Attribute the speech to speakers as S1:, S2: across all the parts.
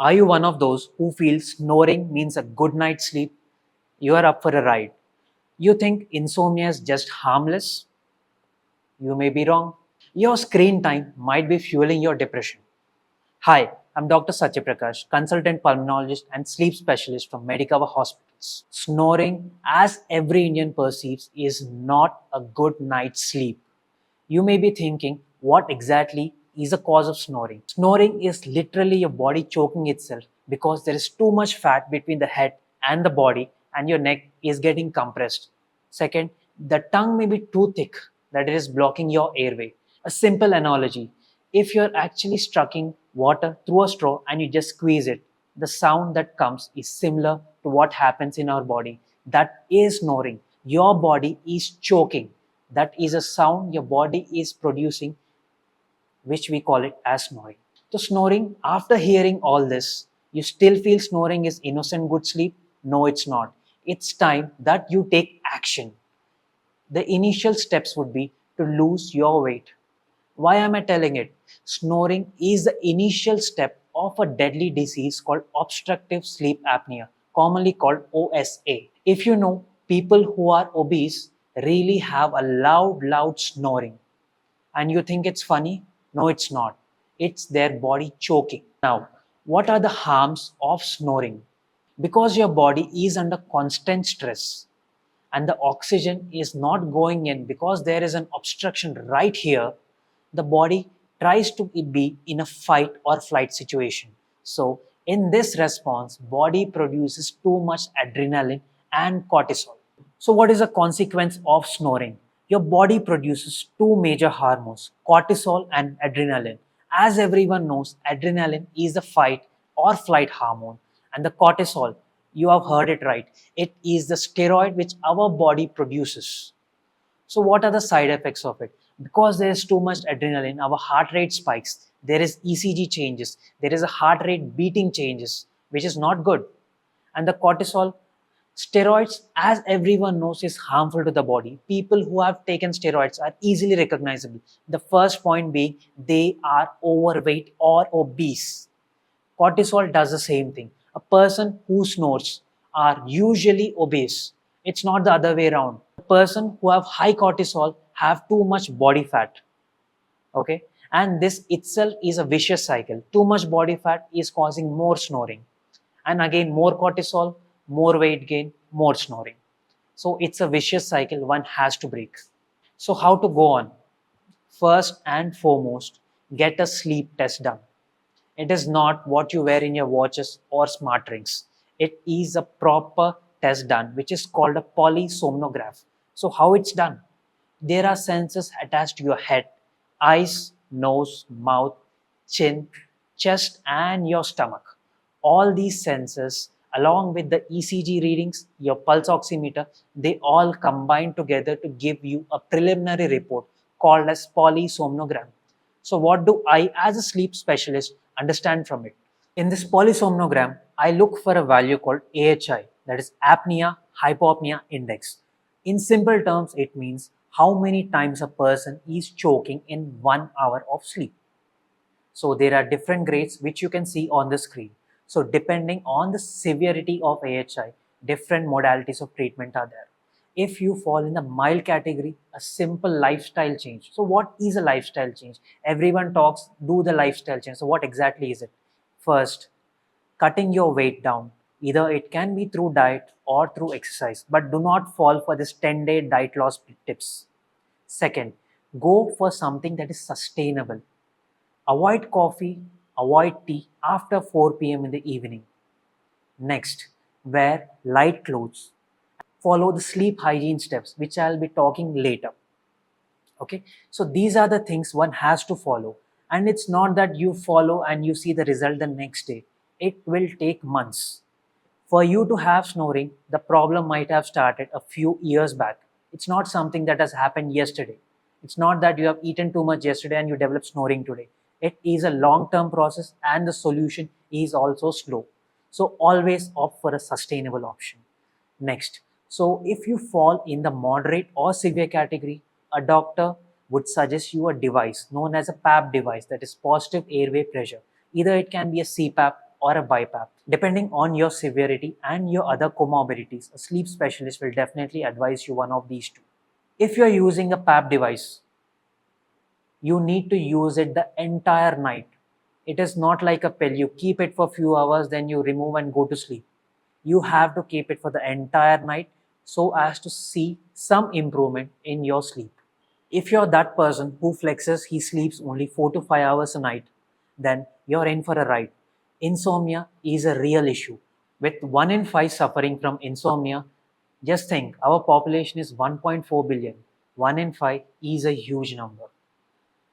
S1: Are you one of those who feels snoring means a good night's sleep? You are up for a ride. You think insomnia is just harmless? You may be wrong. Your screen time might be fueling your depression. Hi, I'm Dr. Sathya Prakash, consultant pulmonologist and sleep specialist from Medicover Hospitals. Snoring, as every Indian perceives, is not a good night's sleep. You may be thinking, what exactly is the cause of snoring? Snoring is literally your body choking itself because there is too much fat between the head and the body, and your neck is getting compressed. Second, the tongue may be too thick that it is blocking your airway. A simple analogy, if you're actually sucking water through a straw and you just squeeze it, the sound that comes is similar to what happens in our body. That is snoring. Your body is choking. That is a sound your body is producing, which we call it as snoring. So snoring, after hearing all this, you still feel snoring is innocent good sleep? No, it's not. It's time that you take action. The initial steps would be to lose your weight. Why am I telling it? Snoring is the initial step of a deadly disease called obstructive sleep apnea, commonly called OSA. If you know, people who are obese really have a loud snoring. And you think it's funny? No, it's not. It's their body choking. Now, what are the harms of snoring? Because your body is under constant stress and the oxygen is not going in because there is an obstruction right here, the body tries to be in a fight or flight situation. So in this response, body produces too much adrenaline and cortisol. So what is the consequence of snoring? Your body produces two major hormones, cortisol and adrenaline. As everyone knows, adrenaline is the fight or flight hormone, and the cortisol, you have heard it right, it is the steroid which our body produces. So what are the side effects of it? Because there is too much adrenaline, our heart rate spikes, there is ECG changes, there is a heart rate beating changes, which is not good. And the cortisol, steroids, as everyone knows, is harmful to the body. People who have taken steroids are easily recognizable. The first point being they are overweight or obese. Cortisol does the same thing. A person who snores are usually obese. It's not the other way around. A person who have high cortisol have too much body fat. Okay? And this itself is a vicious cycle. Too much body fat is causing more snoring. And again, more cortisol, more weight gain, more snoring. So it's a vicious cycle one has to break. So how to go on? First and foremost, get a sleep test done. It is not what you wear in your watches or smart rings. It is a proper test done, which is called a polysomnograph. So how it's done? There are sensors attached to your head, eyes, nose, mouth, chin, chest, and your stomach. All these sensors, along with the ECG readings, your pulse oximeter, they all combine together to give you a preliminary report called as polysomnogram. So what do I, as a sleep specialist, understand from it? In this polysomnogram, I look for a value called AHI, that is apnea hypopnea index. In simple terms, it means how many times a person is choking in 1 hour of sleep. So there are different grades which you can see on the screen. So depending on the severity of AHI, different modalities of treatment are there. If you fall in the mild category, a simple lifestyle change. So what is a lifestyle change? Everyone talks, do the lifestyle change. So what exactly is it? First, cutting your weight down. Either it can be through diet or through exercise, but do not fall for this 10-day diet loss tips. Second, go for something that is sustainable. Avoid coffee, avoid tea after 4 p.m. in the evening. Next, wear light clothes. Follow the sleep hygiene steps, which I'll be talking later. Okay, so these are the things one has to follow. And it's not that you follow and you see the result the next day. It will take months. For you to have snoring, the problem might have started a few years back. It's not something that has happened yesterday. It's not that you have eaten too much yesterday and you develop snoring today. It is a long-term process and the solution is also slow. So always opt for a sustainable option. Next, so if you fall in the moderate or severe category, a doctor would suggest you a device known as a PAP device, that is positive airway pressure. Either it can be a CPAP or a BiPAP. Depending on your severity and your other comorbidities, a sleep specialist will definitely advise you one of these two. If you're using a PAP device, you need to use it the entire night. It is not like a pill. You keep it for a few hours, then you remove and go to sleep. You have to keep it for the entire night so as to see some improvement in your sleep. If you're that person who flexes he sleeps only 4 to 5 hours a night, then you're in for a ride. Insomnia is a real issue. With 1 in 5 suffering from insomnia, just think our population is 1.4 billion. 1 in 5 is a huge number.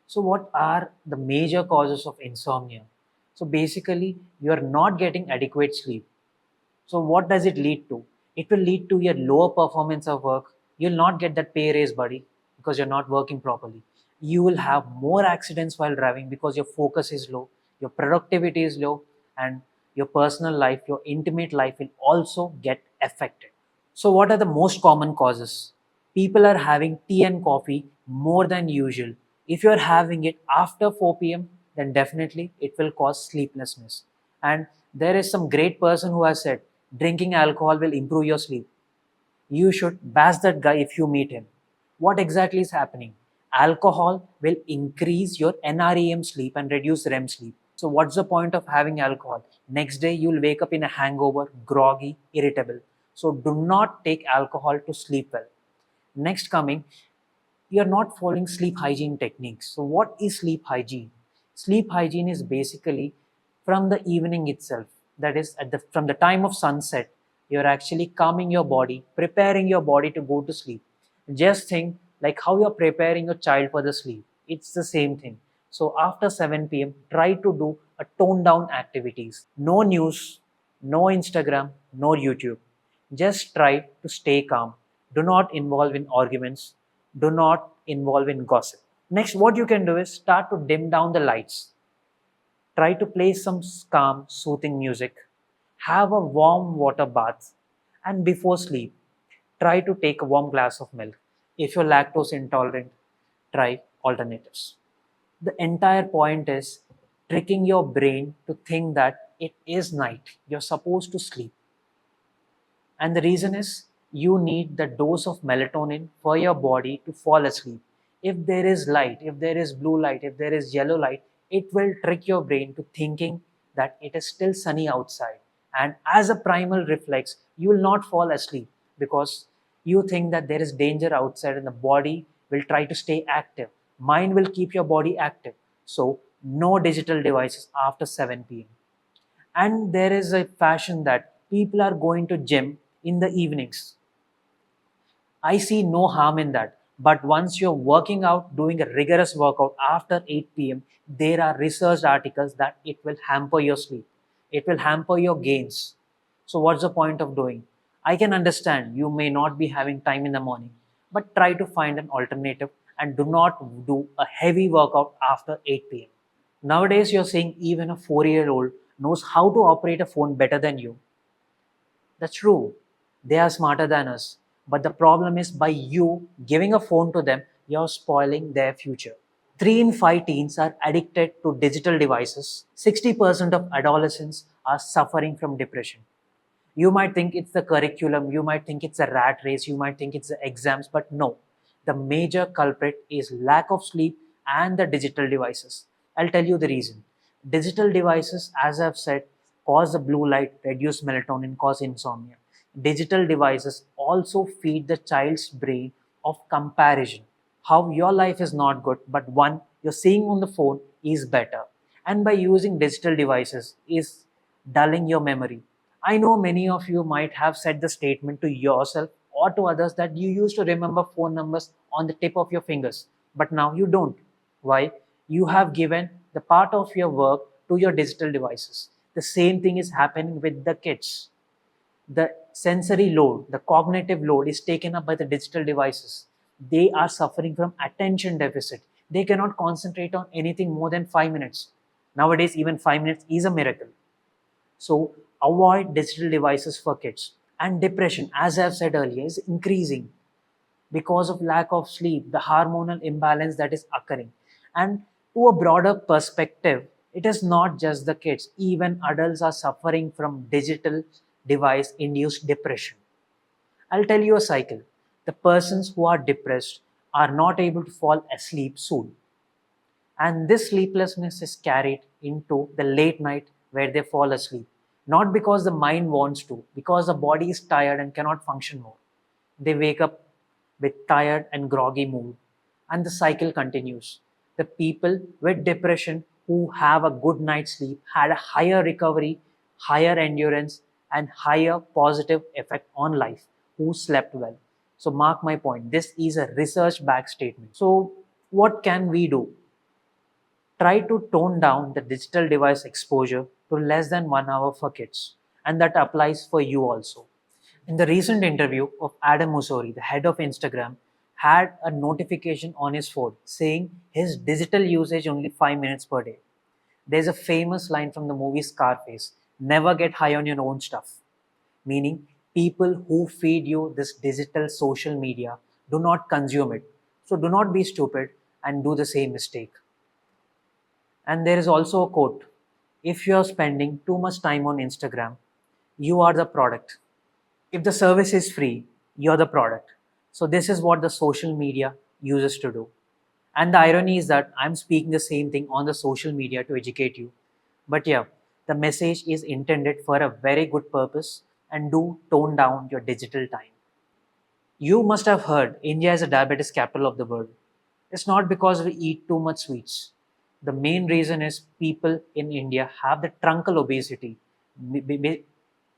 S1: So, what are the major causes of insomnia? So, basically, you are not getting adequate sleep. So, what does it lead to? It will lead to your lower performance of work. You'll not get that pay raise, buddy, because you're not working properly. You will have more accidents while driving because your focus is low, your productivity is low, and your personal life, your intimate life will also get affected. So, what are the most common causes? People are having tea and coffee more than usual. If you're having it after 4 p.m., then definitely it will cause sleeplessness. And there is some great person who has said drinking alcohol will improve your sleep. You should bash that guy if you meet him. What exactly is happening? Alcohol will increase your NREM sleep and reduce REM sleep. So, what's the point of having alcohol? Next day, you'll wake up in a hangover, groggy, irritable. So, do not take alcohol to sleep well. Next, coming, you're not following sleep hygiene techniques. So, what is sleep hygiene? Sleep hygiene is basically from the evening itself. That is, from the time of sunset, you're actually calming your body, preparing your body to go to sleep. Just think like how you're preparing your child for the sleep. It's the same thing. So, after 7 p.m., try to do a toned down activities. No news, no Instagram, no YouTube. Just try to stay calm. Do not involve in arguments. Do not involve in gossip. Next, what you can do is start to dim down the lights. Try to play some calm, soothing music. Have a warm water bath. And before sleep, try to take a warm glass of milk. If you're lactose intolerant, try alternatives. The entire point is tricking your brain to think that it is night. You're supposed to sleep. And the reason is you need the dose of melatonin for your body to fall asleep. If there is light, if there is blue light, if there is yellow light, it will trick your brain to thinking that it is still sunny outside. And as a primal reflex, you will not fall asleep because you think that there is danger outside and the body will try to stay active. Mind will keep your body active. So, no digital devices after 7 p.m. And there is a fashion that people are going to gym in the evenings. I see no harm in that. But once you're working out, doing a rigorous workout after 8 p.m., there are research articles that it will hamper your sleep. It will hamper your gains. So, what's the point of doing? I can understand you may not be having time in the morning, but try to find an alternative and do not do a heavy workout after 8 p.m. Nowadays, you're seeing even a 4-year-old knows how to operate a phone better than you. That's true. They are smarter than us. But the problem is by you giving a phone to them, you're spoiling their future. 3 in 5 teens are addicted to digital devices. 60% of adolescents are suffering from depression. You might think it's the curriculum, you might think it's a rat race, you might think it's the exams, but no. The major culprit is lack of sleep and the digital devices. I'll tell you the reason. Digital devices, as I've said, cause the blue light, reduce melatonin, cause insomnia. Digital devices also feed the child's brain of comparison. How your life is not good, but one you're seeing on the phone is better. And by using digital devices is dulling your memory. I know many of you might have said the statement to yourself or to others that you used to remember phone numbers on the tip of your fingers, but now you don't. Why? You have given the part of your work to your digital devices. The same thing is happening with the kids. The sensory load, the cognitive load is taken up by the digital devices. They are suffering from attention deficit. They cannot concentrate on anything more than 5 minutes. Nowadays, even 5 minutes is a miracle. So avoid digital devices for kids. And depression, as I've said earlier, is increasing because of lack of sleep, the hormonal imbalance that is occurring. And to a broader perspective, It is not just the kids, even adults are suffering from digital device induced depression. I'll tell you a cycle. The persons who are depressed are not able to fall asleep soon. And this sleeplessness is carried into the late night where they fall asleep. Not because the mind wants to, because the body is tired and cannot function more. They wake up with tired and groggy mood, and the cycle continues. The people with depression who have a good night's sleep had a higher recovery, higher endurance, and higher positive effect on life who slept well. So, mark my point, this is a research backed statement. So, what can we do? Try to tone down the digital device exposure to less than 1 hour for kids, and that applies for you also. In the recent interview of Adam Mosseri, the head of Instagram, had a notification on his phone saying his digital usage only 5 minutes per day. There's a famous line from the movie Scarface, never get high on your own stuff, meaning people who feed you this digital social media do not consume it. So do not be stupid and do the same mistake. And there is also a quote, if you are spending too much time on Instagram, you are the product. If the service is free, you're the product. So, this is what the social media uses to do. And the irony is that I'm speaking the same thing on the social media to educate you. But yeah, the message is intended for a very good purpose, and do tone down your digital time. You must have heard India is a diabetes capital of the world. It's not because we eat too much sweets. The main reason is people in India have the truncal obesity,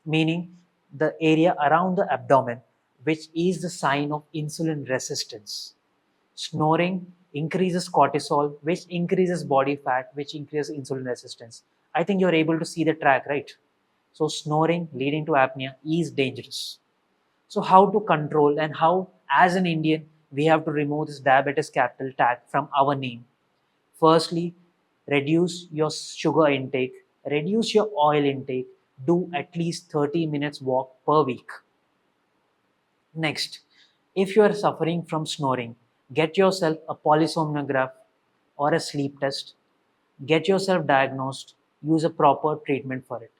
S1: meaning the area around the abdomen, which is the sign of insulin resistance. Snoring increases cortisol, which increases body fat, which increases insulin resistance. I think you're able to see the track, right? So, snoring leading to apnea is dangerous. So, how to control and how, as an Indian, we have to remove this diabetes capital tag from our name? Firstly, reduce your sugar intake, reduce your oil intake, do at least 30 minutes walk per week. Next, if you are suffering from snoring, get yourself a polysomnograph or a sleep test, get yourself diagnosed, use a proper treatment for it.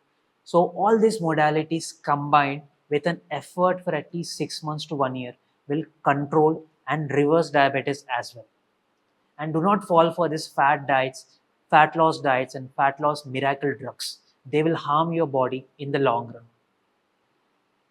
S1: So, all these modalities combined with an effort for at least 6 months to 1 year will control and reverse diabetes as well. And do not fall for these fat loss diets, and fat loss miracle drugs. They will harm your body in the long run.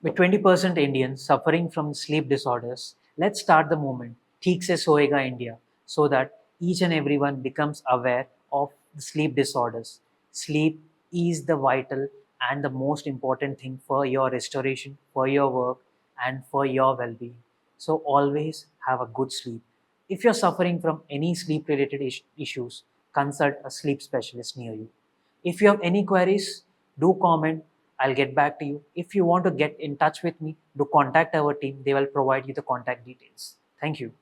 S1: With 20% Indians suffering from sleep disorders, let's start the movement ठीक से सोएगा India, so that each and everyone becomes aware of the sleep disorders. Sleep is the vital and the most important thing for your restoration, for your work, and for your well-being. So always have a good sleep. If you're suffering from any sleep related issues, consult a sleep specialist near you. If you have any queries, do comment. I'll get back to you. If you want to get in touch with me, do contact our team. They will provide you the contact details. Thank you.